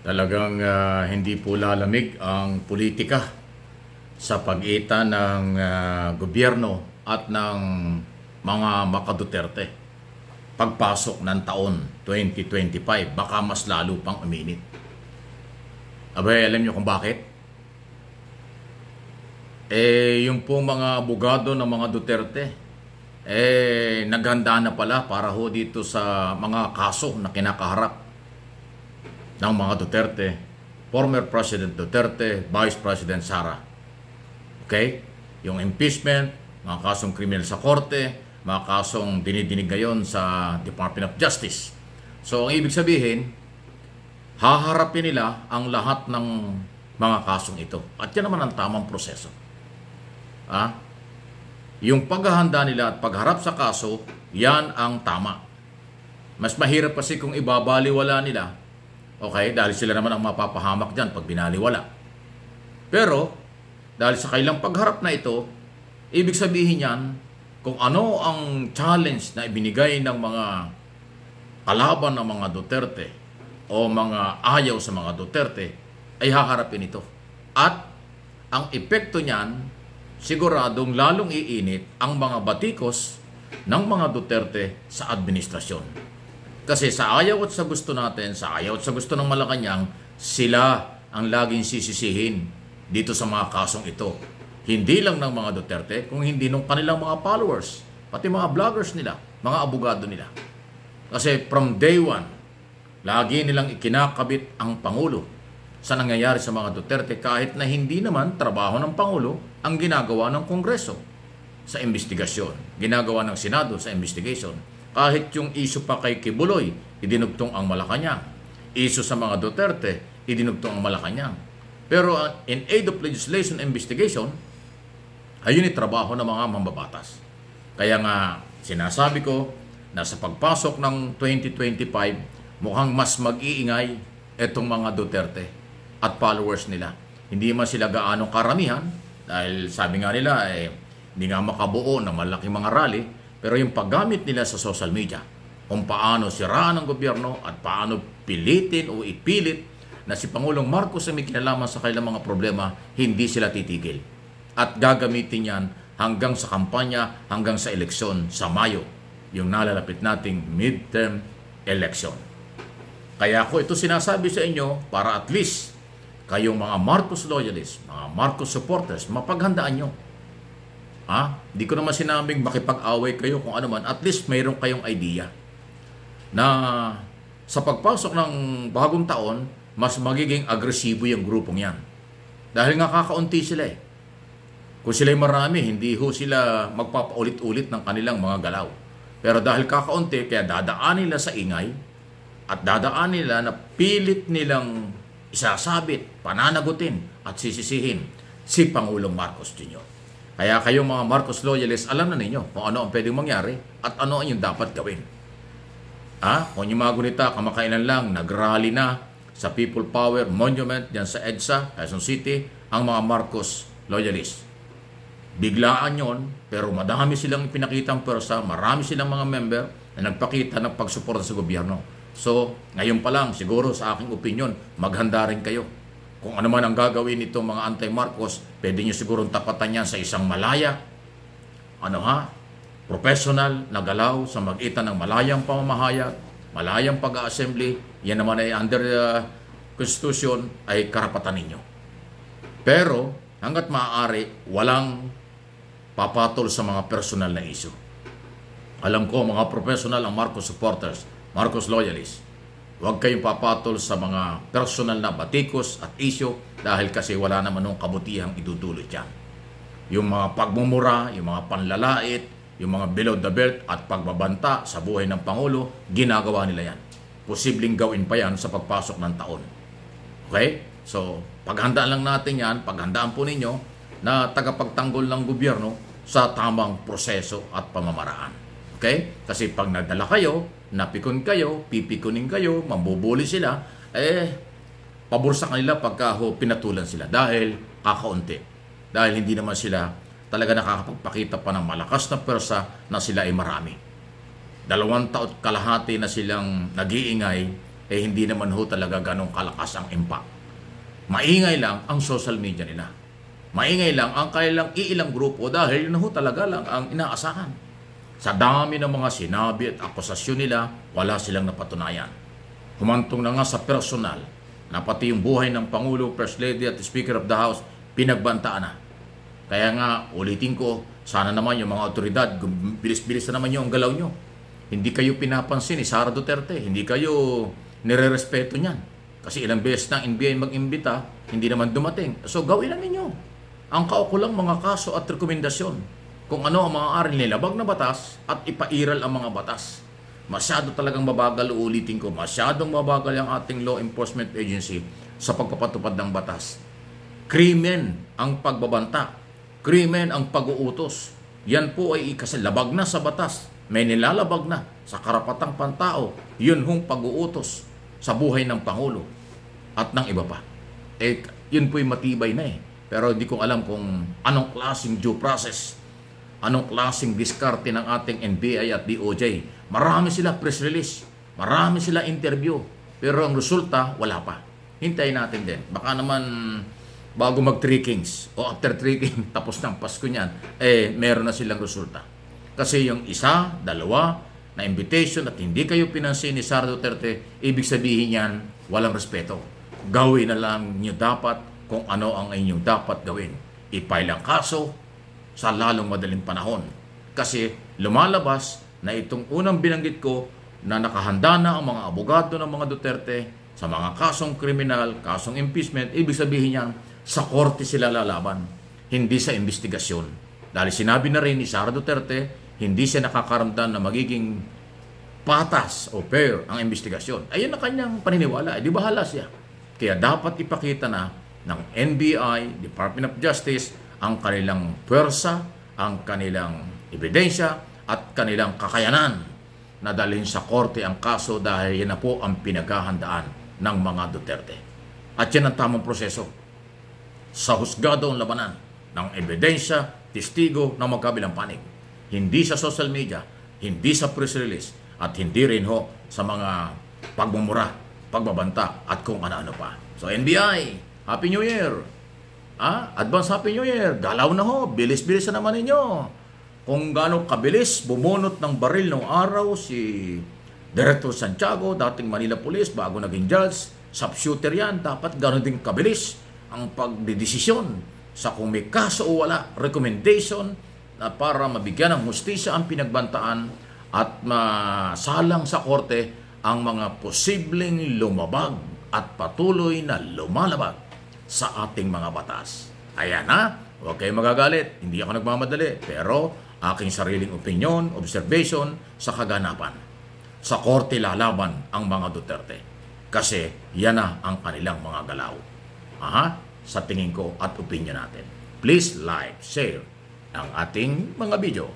Talagang hindi po lalamig ang politika sa pagitan ng gobyerno at ng mga Duterte. Pagpasok ng taon 2025, baka mas lalo pang uminit. Abay, alam niyo kung bakit? Yung pong mga abogado ng mga Duterte, naghanda na pala para ho dito sa mga kaso na kinakaharap ng mga Duterte, former President Duterte, Vice President Sara. Okay? Yung impeachment, mga kasong kriminal sa korte, mga kasong dinidinig ngayon sa Department of Justice. So, ang ibig sabihin, haharapin nila ang lahat ng mga kasong ito. At yan naman ang tamang proseso. Yung paghahanda nila at pagharap sa kaso, yan ang tama. Mas mahirap kasi kung ibabaliwala nila. Okay, dahil sila naman ang mapapahamak dyan pag binaliwala. Pero, dahil sa kailang pagharap na ito, ibig sabihin yan, kung ano ang challenge na ibinigay ng mga kalaban ng mga Duterte o mga ayaw sa mga Duterte, ay haharapin ito. At, ang epekto niyan, siguradong lalong iinit ang mga batikos ng mga Duterte sa administrasyon. Kasi sa ayaw at sa gusto natin, sa ayaw at sa gusto ng Malacanang, sila ang laging sisisihin dito sa mga kasong ito. Hindi lang ng mga Duterte, kung hindi ng kanilang mga followers, pati mga vloggers nila, mga abogado nila. Kasi from day one, lagi nilang ikinakabit ang Pangulo sa nangyayari sa mga Duterte kahit na hindi naman trabaho ng Pangulo ang ginagawa ng Kongreso sa investigasyon, ginagawa ng Senado sa investigation. Kahit yung iso pa kay Kibuloy, idinugtong ang Malacanang. Iso sa mga Duterte, idinugtong ang Malacanang. Pero in aid of legislation investigation, ayun yung trabaho ng mga mambabatas. Kaya nga, sinasabi ko na sa pagpasok ng 2025, mukhang mas mag-iingay itong mga Duterte at followers nila. Hindi man sila gaano karamihan, dahil sabi nga nila, hindi nga makabuo ng malaking mga rally, pero yung paggamit nila sa social media, kung paano siraan ang gobyerno at paano pilitin o ipilit na si Pangulong Marcos ay may kinalaman sa kanilang mga problema, hindi sila titigil. At gagamitin yan hanggang sa kampanya, hanggang sa eleksyon sa Mayo, yung nalalapit nating midterm election. Kaya ako ito sinasabi sa inyo para at least kayong mga Marcos loyalists, mga Marcos supporters, mapaghandaan nyo. Di ko naman sinabing makipag-away kayo kung ano man. At least mayroon kayong idea na sa pagpasok ng bagong taon, mas magiging agresibo yung grupong yan. Dahil nga kakaunti sila eh. Kung sila'y marami, hindi ho sila magpapaulit-ulit ng kanilang mga galaw. Pero dahil kakaunti, kaya dadaan nila sa ingay at dadaan nila na pilit nilang isasabit, pananagutin at sisisihin si Pangulong Marcos Jr. Kaya kayong mga Marcos loyalists, alam na ninyo kung ano ang pwedeng mangyari at ano ang yung dapat gawin. Kung yung mga gunita, kamakailan lang, nag-rally na sa People Power Monument dyan sa EDSA, Quezon City, ang mga Marcos loyalists. Biglaan yon, pero madami silang ipinakitang persa, marami silang mga member na nagpakita ng pagsuporta sa gobyerno. So, ngayon pa lang, siguro sa aking opinion, maghanda rin kayo. Kung ano man ang gagawin nitong mga anti-Marcos, pwede nyo sigurong tapatan yan sa isang malaya, professional na galaw sa mag-itan ng malayang pamamahayag, malayang pag-assembly, yan naman ay under Constitution, ay karapatan ninyo. Pero, hanggat maaari, walang papatol sa mga personal na issue. Alam ko, mga professional ang Marcos supporters, Marcos loyalists, huwag kayong papatol sa mga personal na batikos at isyo dahil kasi wala naman nung kabutihang idudulot yan. Yung mga pagmumura, yung mga panlalait, yung mga below the belt at pagbabanta sa buhay ng Pangulo, ginagawa nila yan. Posibleng gawin pa yan sa pagpasok ng taon. Okay? So, paghandaan lang natin yan, paghandaan po ninyo na tagapagtanggol ng gobyerno sa tamang proseso at pamamaraan. Okay? Kasi pag nagdala kayo, napikon kayo, pipikunin kayo, mambubuli sila, pabor sa kanila pagka pinatulan sila dahil kakaunti. Dahil hindi naman sila talaga nakakapagpakita pa ng malakas na persa na sila ay marami. 2 taon kalahati na silang nag-iingay hindi naman ho talaga ganong kalakas ang impact. Maingay lang ang social media nila. Maingay lang ang kailang iilang grupo dahil yun ho talaga lang ang inaasahan. Sa dami ng mga sinabi at akusasyon nila, wala silang napatunayan. Humantong na nga sa personal na pati yung buhay ng Pangulo, First Lady at Speaker of the House pinagbantaan na. Kaya nga, ulitin ko, sana naman yung mga otoridad, bilis-bilis na naman yung galaw nyo. Hindi kayo pinapansin ni Sara Duterte, hindi kayo nire-respeto niyan. Kasi ilang beses na NBI mag-imbita, hindi naman dumating. So gawin na ninyo ang kaukulang mga kaso at rekomendasyon kung ano ang mga aral nilabag na batas at ipairal ang mga batas. Masyado talagang mabagal, ulitin ko, masyadong mabagal ang ating law enforcement agency sa pagpapatupad ng batas. Krimen ang pagbabanta, krimen ang pag-uutos. Yan po ay ikasalabag na sa batas. May nilalabag na sa karapatang pantao. Yun hong pag-uutos sa buhay ng Pangulo at ng iba pa. Yun po'y matibay na Pero hindi ko alam kung anong klaseng due process, anong klaseng diskarte ng ating NBI at DOJ. Marami sila press release, marami sila interview, pero ang resulta, wala pa. Hintayin natin din. Baka naman bago mag-trickings o after tricking, tapos ng Pasko niyan, meron na silang resulta. Kasi yung isa, dalawa, na invitation at hindi kayo pinansin ni Sara Duterte, ibig sabihin yan, walang respeto. Gawin na lang nyo dapat kung ano ang inyong dapat gawin. I-file ang kaso sa lalong madaling panahon. Kasi lumalabas na itong unang binanggit ko na nakahanda na ang mga abogado ng mga Duterte sa mga kasong kriminal, kasong impeachment, ibig sabihin yan, sa korte sila lalaban, hindi sa investigasyon. Dahil sinabi na rin ni Sara Duterte, hindi siya nakakaramdam na magiging patas o fair ang investigasyon. Ayun na kanyang paniniwala. Di bahala siya. Kaya dapat ipakita na ng NBI, Department of Justice, ang kanilang pwersa, ang kanilang ebidensya, at kanilang kakayanan na dalhin sa korte ang kaso dahil yan na po ang pinaghahandaan ng mga Duterte. At yan ang tamang proseso. Sa husgado ang labanan ng ebidensya, testigo ng magkabilang panig. Hindi sa social media, hindi sa press release, at hindi rin ho sa mga pagmumura, pagbabanta, at kung ano-ano pa. So NBI, Happy New Year! Advance Happy New Year! Galaw na ho, bilis-bilis na naman ninyo. Kung gaano kabilis, bumunot ng baril ng araw si Director Santiago, dating Manila Police, bago naging judge, sharpshooter yan, dapat gano'n din kabilis ang pagdedesisyon sa kung may kaso o wala, recommendation na para mabigyan ng hustisya ang pinagbantaan at masalang sa korte ang mga posibleng lumabag at patuloy na lumalabag sa ating mga batas. Ayan na, huwag kayong magagalit, hindi ako nagmamadali, pero aking sariling opinion, observation sa kaganapan. Sa korte lalaban ang mga Duterte kasi yan na ang kanilang mga galaw. Sa tingin ko at opinion natin. Please like, share ang ating mga video.